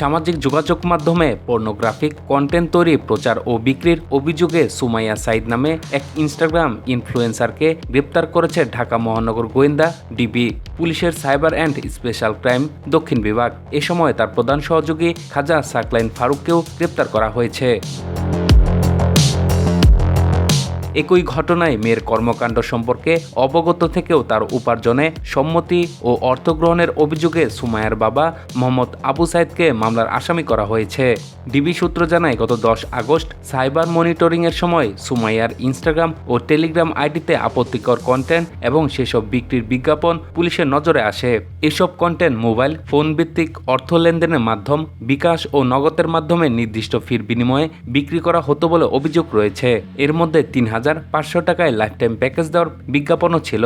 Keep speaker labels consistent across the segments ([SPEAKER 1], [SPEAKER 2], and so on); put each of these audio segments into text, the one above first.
[SPEAKER 1] সামাজিক যোগাযোগ মাধ্যমে পর্নোগ্রাফিক কন্টেন্ট তৈরি, প্রচার ও বিক্রির অভিযোগে সুমাইয়া সাইদ নামে এক ইনস্টাগ্রাম ইনফ্লুয়েন্সারকে গ্রেপ্তার করেছে ঢাকা মহানগর গোয়েন্দা ডিবি পুলিশের সাইবার অ্যান্ড স্পেশাল ক্রাইম দক্ষিণ বিভাগ। এ সময় তার প্রধান সহযোগী খাজা সাকলাইন ফারুককেও গ্রেপ্তার করা হয়েছে। একই ঘটনায় মেয়ের কর্মকাণ্ড সম্পর্কে অবগত থেকেও তার উপার্জনে সম্মতি ও অর্থ গ্রহণের অভিযোগে সুমাইয়ার বাবা মোহাম্মদ আবু সাইদকে মামলার আসামি করা হয়েছে। ডিবি সূত্র জানায়, গত 10 আগস্ট সাইবার মনিটরিংয়ের সময় সুমাইয়ার ইনস্টাগ্রাম ও টেলিগ্রাম আইডিতে আপত্তিকর কন্টেন্ট এবং সেসব বিক্রির বিজ্ঞাপন পুলিশের নজরে আসে। এসব কন্টেন্ট মোবাইল ফোন ভিত্তিক অর্থ লেনদেনের মাধ্যম, বিকাশ ও নগদের মাধ্যমে নির্দিষ্ট ফির বিনিময়ে বিক্রি করা হতো বলে অভিযোগ রয়েছে। এর মধ্যে ৩,৫০০ টাকায় লাইফ টাইম প্যাকেজ দেওয়ার বিজ্ঞাপনও ছিল।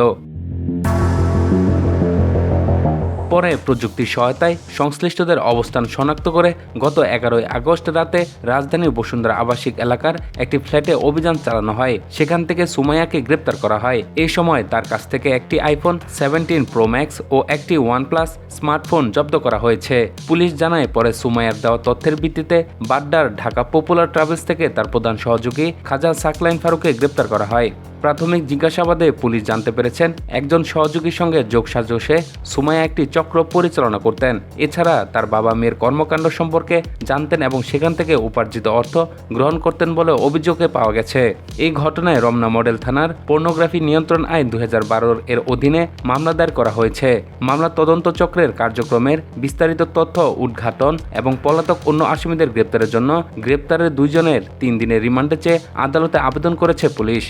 [SPEAKER 1] পরে প্রযুক্তির সহায়তায় সংশ্লিষ্টদের অবস্থান শনাক্ত করে গত 11 আগস্ট রাতে রাজধানীর বসুন্ধরা আবাসিক এলাকার একটি ফ্ল্যাটে অভিযান চালানো হয়। সেখান থেকে সুমাইয়াকে গ্রেপ্তার করা হয়। এই সময় তার কাছ থেকে একটি আইফোন 17 প্রো ম্যাক্স ও একটি OnePlus স্মার্টফোন জব্দ করা হয়েছে। পুলিশ জানায়, পরে সুমাইয়ার দেওয়া তথ্যের ভিত্তিতে বাড্ডার ঢাকা পপুলার ট্রাভেলস থেকে তার প্রধান সহযোগী খাজা সাকলাইন ফারুককে গ্রেপ্তার করা হয়। প্রাথমিক জিজ্ঞাসাবাদে পুলিশ জানতে পেরেছেন, একজন সহযোগীর সঙ্গে যোগসাজশে সুমাইয়া একটি চক্র পরিচালনা করতেন। এছাড়া তার বাবা মেয়ের কর্মকাণ্ড সম্পর্কে জানতেন এবং সেখান থেকে উপার্জিত অর্থ গ্রহণ করতেন বলে অভিযোগে পাওয়া গেছে। এই ঘটনায় রমনা মডেল থানার পর্নোগ্রাফি নিয়ন্ত্রণ আইন 2012 এর অধীনে মামলা দায়ের করা হয়েছে। মামলা তদন্ত চক্রের কার্যক্রমের বিস্তারিত তথ্য উদ্ঘাটন এবং পলাতক অন্য আসামিদের গ্রেপ্তারের জন্য গ্রেপ্তারের 2 জনের 3 দিনের রিমান্ডে চেয়ে আদালতে আবেদন করেছে পুলিশ।